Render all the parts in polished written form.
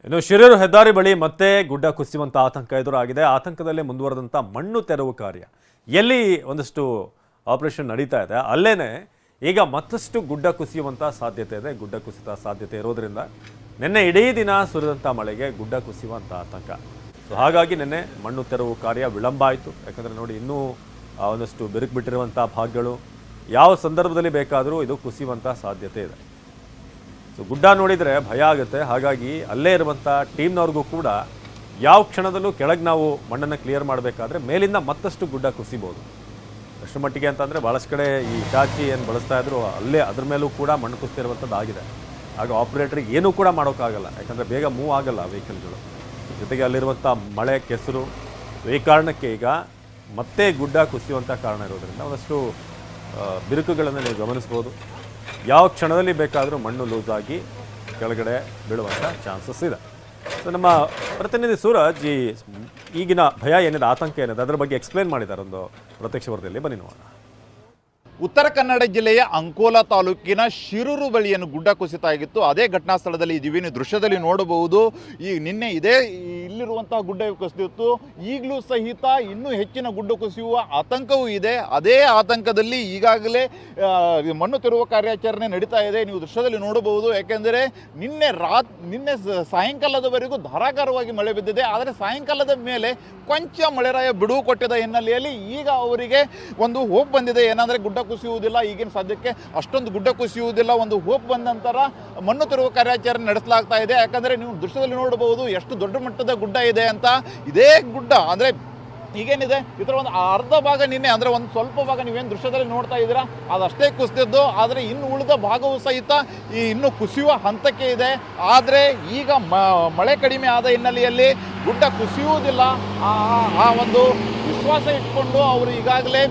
ಇನ್ನು ಶಿರೂರು ಹೆದ್ದಾರಿ ಬಳಿ ಮತ್ತೆ ಗುಡ್ಡ ಕುಸಿಯುವಂಥ ಆತಂಕ ಎದುರಾಗಿದೆ. ಆತಂಕದಲ್ಲೇ ಮುಂದುವರೆದಂಥ ಮಣ್ಣು ತೆರವು ಕಾರ್ಯ ಎಲ್ಲಿ ಒಂದಷ್ಟು ಆಪರೇಷನ್ ನಡೀತಾ ಇದೆ, ಅಲ್ಲೇನೆ ಈಗ ಮತ್ತಷ್ಟು ಗುಡ್ಡ ಕುಸಿಯುವಂಥ ಸಾಧ್ಯತೆ ಇದೆ. ಗುಡ್ಡ ಕುಸಿತ ಸಾಧ್ಯತೆ ಇರೋದ್ರಿಂದ ನಿನ್ನೆ ಇಡೀ ದಿನ ಸುರಿದಂಥ ಮಳೆಗೆ ಗುಡ್ಡ ಕುಸಿಯುವಂಥ ಆತಂಕ. ಸೊ ಹಾಗಾಗಿ ನಿನ್ನೆ ಮಣ್ಣು ತೆರವು ಕಾರ್ಯ ವಿಳಂಬ ಆಯಿತು. ಯಾಕಂದರೆ ನೋಡಿ, ಇನ್ನೂ ಒಂದಷ್ಟು ಬಿರುಕು ಬಿಟ್ಟಿರುವಂಥ ಭಾಗಗಳು ಯಾವ ಸಂದರ್ಭದಲ್ಲಿ ಬೇಕಾದರೂ ಇದು ಕುಸಿಯುವಂಥ ಸಾಧ್ಯತೆ ಇದೆ. ಸೊ ಗುಡ್ಡ ನೋಡಿದರೆ ಭಯ ಆಗುತ್ತೆ. ಹಾಗಾಗಿ ಅಲ್ಲೇ ಇರುವಂಥ ಟೀಮ್ನವ್ರಿಗೂ ಕೂಡ ಯಾವ ಕ್ಷಣದಲ್ಲೂ ಕೆಳಗೆ ನಾವು ಮಣ್ಣನ್ನು ಕ್ಲಿಯರ್ ಮಾಡಬೇಕಾದ್ರೆ ಮೇಲಿಂದ ಮತ್ತಷ್ಟು ಗುಡ್ಡ ಕುಸಿಬೋದು. ಅಷ್ಟು ಮಟ್ಟಿಗೆ ಅಂತಂದರೆ ಭಾಳಷ್ಟು ಕಡೆ ಈ ಇಟಾಚಿ ಏನು ಬಳಸ್ತಾ ಇದ್ರು ಅಲ್ಲೇ ಅದ್ರ ಮೇಲೂ ಕೂಡ ಮಣ್ಣು ಕುಸಿತಿರುವಂಥದ್ದು ಆಗಿದೆ. ಆಗ ಆಪ್ರೇಟ್ರಿಗೆ ಏನೂ ಕೂಡ ಮಾಡೋಕ್ಕಾಗಲ್ಲ, ಯಾಕಂದರೆ ಬೇಗ ಮೂವ್ ಆಗಲ್ಲ ವೆಹಿಕಲ್ಗಳು. ಜೊತೆಗೆ ಅಲ್ಲಿರುವಂಥ ಮಳೆ ಕೆಸರು, ಈ ಕಾರಣಕ್ಕೆ ಈಗ ಮತ್ತೆ ಗುಡ್ಡ ಕುಸಿಯುವಂಥ ಕಾರಣ ಇರೋದ್ರಿಂದ ಒಂದಷ್ಟು ಬಿರುಕುಗಳನ್ನು ನೀವು ಗಮನಿಸ್ಬೋದು. ಯಾವ ಕ್ಷಣದಲ್ಲಿ ಬೇಕಾದರೂ ಮಣ್ಣು ಲೂಸ್ ಆಗಿ ಕೆಳಗಡೆ ಬೀಳುವಂಥ ಚಾನ್ಸಸ್ ಇದೆ. ಸೊ ನಮ್ಮ ಪ್ರತಿನಿಧಿ ಸೂರಜ್ ಈಗಿನ ಭಯ ಏನಿದೆ, ಆತಂಕ ಏನಿದೆ, ಅದರ ಬಗ್ಗೆ ಎಕ್ಸ್ಪ್ಲೇನ್ ಮಾಡಿದ್ದಾರೆ ಒಂದು ಪ್ರತ್ಯಕ್ಷ ವರದಿಯಲ್ಲಿ. ಬನ್ನಿ ನೋಡೋಣ. ಉತ್ತರ ಕನ್ನಡ ಜಿಲ್ಲೆಯ ಅಂಕೋಲಾ ತಾಲೂಕಿನ ಶಿರೂರು ಬಳಿಯನ್ನು ಗುಡ್ಡ ಕುಸಿತ ಆಗಿತ್ತು. ಅದೇ ಘಟನಾ ಸ್ಥಳದಲ್ಲಿ ಇದ್ದೀವಿ. ನೀವು ದೃಶ್ಯದಲ್ಲಿ ನೋಡಬಹುದು. ಈ ನಿನ್ನೆ ಇಲ್ಲಿರುವಂತಹ ಗುಡ್ಡ ಕುಸಿದಿತ್ತು. ಈಗಲೂ ಸಹಿತ ಇನ್ನೂ ಹೆಚ್ಚಿನ ಗುಡ್ಡ ಕುಸಿಯುವ ಆತಂಕವೂ ಇದೆ. ಅದೇ ಆತಂಕದಲ್ಲಿ ಈಗಾಗಲೇ ಮಣ್ಣು ತೆರವು ಕಾರ್ಯಾಚರಣೆ ನಡೀತಾ ಇದೆ. ನೀವು ದೃಶ್ಯದಲ್ಲಿ ನೋಡಬಹುದು. ಯಾಕೆಂದರೆ ನಿನ್ನೆ ಸಾಯಂಕಾಲದವರೆಗೂ ಧಾರಾಕಾರವಾಗಿ ಮಳೆ ಬಿದ್ದಿದೆ. ಆದರೆ ಸಾಯಂಕಾಲದ ಮೇಲೆ ಕೊಂಚ ಮಳೆರಾಯ ಬಿಡುವು ಕೊಟ್ಟಿದ್ದ ಹಿನ್ನೆಲೆಯಲ್ಲಿ ಈಗ ಅವರಿಗೆ ಒಂದು ಹೋಪ್ ಬಂದಿದೆ. ಏನಂದರೆ ಗುಡ್ಡ ಕುಸಿಯುವುದಿಲ್ಲ, ಈಗಿನ ಸದ್ಯಕ್ಕೆ ಅಷ್ಟೊಂದು ಗುಡ್ಡ ಕುಸಿಯುವುದಿಲ್ಲ, ಒಂದು ಹೋಪ್ ಬಂದ ನಂತರ ಮಣ್ಣು ತೆರವು ಕಾರ್ಯಾಚರಣೆ ನಡೆಸಲಾಗ್ತಾ ಇದೆ. ಯಾಕಂದರೆ ನೀವು ದೃಶ್ಯದಲ್ಲಿ ನೋಡಬಹುದು ಎಷ್ಟು ದೊಡ್ಡ ಮಟ್ಟದ ಗುಡ್ಡ ಇದೆ ಅಂತ. ಇದೇ ಗುಡ್ಡ ಅಂದರೆ ಈಗೇನಿದೆ ಇದರ ಒಂದು ಅರ್ಧ ಭಾಗ ನಿನ್ನೆ, ಅಂದರೆ ಒಂದು ಸ್ವಲ್ಪ ಭಾಗ ನೀವೇನು ದೃಶ್ಯದಲ್ಲಿ ನೋಡ್ತಾ ಇದ್ದೀರಾ ಅದಷ್ಟೇ ಕುಸಿದಿದ್ದು. ಆದರೆ ಇನ್ನು ಉಳಿದ ಭಾಗವೂ ಸಹಿತ ಇನ್ನು ಕುಸಿಯುವ ಹಂತಕ್ಕೆ ಇದೆ. ಆದರೆ ಈಗ ಮಳೆ ಕಡಿಮೆ ಆದ ಹಿನ್ನೆಲೆಯಲ್ಲಿ ಗುಡ್ಡ ಕುಸಿಯುವುದಿಲ್ಲ ಆ ಒಂದು ವಿಶ್ವಾಸ ಇಟ್ಕೊಂಡು ಅವರು ಈಗಾಗಲೇ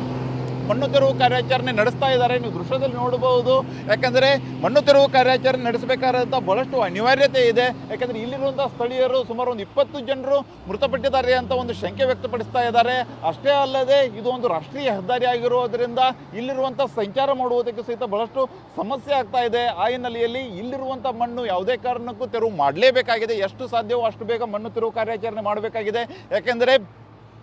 ಮಣ್ಣು ತೆರವು ಕಾರ್ಯಾಚರಣೆ ನಡೆಸ್ತಾ ಇದ್ದಾರೆ. ನೀವು ದೃಶ್ಯದಲ್ಲಿ ನೋಡಬಹುದು. ಯಾಕಂದರೆ ಮಣ್ಣು ತೆರವು ಕಾರ್ಯಾಚರಣೆ ನಡೆಸಬೇಕಾದಂಥ ಬಹಳಷ್ಟು ಅನಿವಾರ್ಯತೆ ಇದೆ. ಯಾಕಂದರೆ ಇಲ್ಲಿರುವಂಥ ಸ್ಥಳೀಯರು ಸುಮಾರು ಒಂದು 20 ಜನರು ಮೃತಪಟ್ಟಿದ್ದಾರೆ ಅಂತ ಒಂದು ಶಂಕೆ ವ್ಯಕ್ತಪಡಿಸ್ತಾ ಇದ್ದಾರೆ. ಅಷ್ಟೇ ಅಲ್ಲದೆ ಇದು ಒಂದು ರಾಷ್ಟ್ರೀಯ ಹೆದ್ದಾರಿ ಆಗಿರುವುದರಿಂದ ಇಲ್ಲಿರುವಂಥ ಸಂಚಾರ ಮಾಡುವುದಕ್ಕೆ ಸಹಿತ ಬಹಳಷ್ಟು ಸಮಸ್ಯೆ ಆಗ್ತಾ ಇದೆ. ಆ ಹಿನ್ನೆಲೆಯಲ್ಲಿ ಇಲ್ಲಿರುವಂಥ ಮಣ್ಣು ಯಾವುದೇ ಕಾರಣಕ್ಕೂ ತೆರವು ಮಾಡಲೇಬೇಕಾಗಿದೆ. ಎಷ್ಟು ಸಾಧ್ಯವೋ ಅಷ್ಟು ಬೇಗ ಮಣ್ಣು ತೆರವು ಕಾರ್ಯಾಚರಣೆ ಮಾಡಬೇಕಾಗಿದೆ. ಯಾಕೆಂದರೆ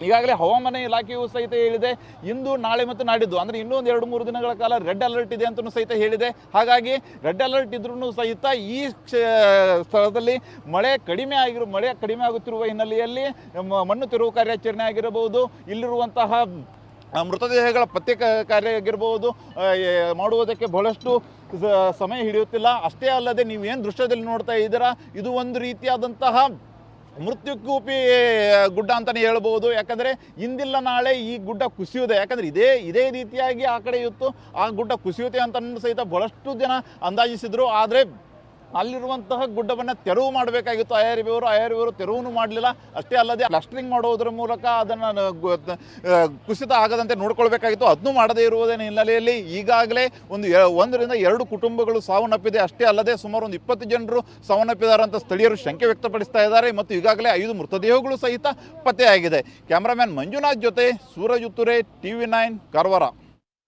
ಈಗಾಗಲೇ ಹವಾಮಾನ ಇಲಾಖೆಯು ಸಹಿತ ಹೇಳಿದೆ, ಇಂದು ನಾಳೆ ಮತ್ತು ನಾಡಿದ್ದು ಅಂದರೆ ಇನ್ನೂ ಒಂದು 2-3 ದಿನಗಳ ಕಾಲ ರೆಡ್ ಅಲರ್ಟ್ ಇದೆ ಅಂತಲೂ ಸಹಿತ ಹೇಳಿದೆ. ಹಾಗಾಗಿ ರೆಡ್ ಅಲರ್ಟ್ ಇದ್ರೂ ಸಹಿತ ಈ ಸ್ಥಳದಲ್ಲಿ ಮಳೆ ಕಡಿಮೆ ಆಗುತ್ತಿರುವ ಹಿನ್ನೆಲೆಯಲ್ಲಿ ಮಣ್ಣು ತೆರವು ಕಾರ್ಯಾಚರಣೆ ಆಗಿರಬಹುದು, ಇಲ್ಲಿರುವಂತಹ ಮೃತದೇಹಗಳ ಪತ್ತೆ ಕಾರ್ಯ ಆಗಿರಬಹುದು ಮಾಡುವುದಕ್ಕೆ ಬಹಳಷ್ಟು ಸಮಯ ಹಿಡಿಯುತ್ತಿಲ್ಲ. ಅಷ್ಟೇ ಅಲ್ಲದೆ ನೀವೇನು ದೃಶ್ಯದಲ್ಲಿ ನೋಡ್ತಾ ಇದ್ದೀರಾ, ಇದು ಒಂದು ರೀತಿಯಾದಂತಹ ಮೃತ್ಯುಕೂಪಿ ಗುಡ್ಡ ಅಂತಲೇ ಹೇಳ್ಬೋದು. ಯಾಕಂದರೆ ಇಂದಿಲ್ಲ ನಾಳೆ ಈ ಗುಡ್ಡ ಕುಸಿಯುತ್ತೆ. ಯಾಕಂದರೆ ಇದೇ ರೀತಿಯಾಗಿ ಆ ಕಡೆ ಇತ್ತು, ಆ ಗುಡ್ಡ ಕುಸಿಯುತ್ತೆ ಅಂತ ಸಹಿತ ಬಹಳಷ್ಟು ಜನ ಅಂದಾಜಿಸಿದ್ರು. ಆದರೆ ಅಲ್ಲಿರುವಂತಹ ಗುಡ್ಡವನ್ನು ತೆರವು ಮಾಡಬೇಕಾಗಿತ್ತು ಅಯ್ಯಾರಿಯವರು ತೆರವು ಮಾಡಲಿಲ್ಲ. ಅಷ್ಟೇ ಅಲ್ಲದೆ ಪ್ಲಾಸ್ಟರಿಂಗ್ ಮಾಡೋದ್ರ ಮೂಲಕ ಅದನ್ನು ಕುಸಿತ ಆಗದಂತೆ ನೋಡ್ಕೊಳ್ಬೇಕಾಗಿತ್ತು. ಅದನ್ನು ಮಾಡದೇ ಇರುವುದರ ಹಿನ್ನೆಲೆಯಲ್ಲಿ ಈಗಾಗಲೇ 1 ರಿಂದ 2 ಕುಟುಂಬಗಳು ಸಾವನ್ನಪ್ಪಿದೆ. ಅಷ್ಟೇ ಅಲ್ಲದೆ ಸುಮಾರು ಒಂದು 20 ಜನರು ಸಾವನ್ನಪ್ಪಿದ್ದಾರೆ ಅಂತ ಸ್ಥಳೀಯರು ಶಂಕೆ ವ್ಯಕ್ತಪಡಿಸ್ತಾ ಇದ್ದಾರೆ. ಮತ್ತು ಈಗಾಗಲೇ 5 ಮೃತದೇಹಗಳು ಸಹಿತ ಪತ್ತೆಯಾಗಿದೆ. ಕ್ಯಾಮ್ರಾಮ್ಯಾನ್ ಮಂಜುನಾಥ್ ಜೊತೆ ಸೂರಜ್ ಉತ್ತುರೆ, TV9 ಕಾರವಾರ.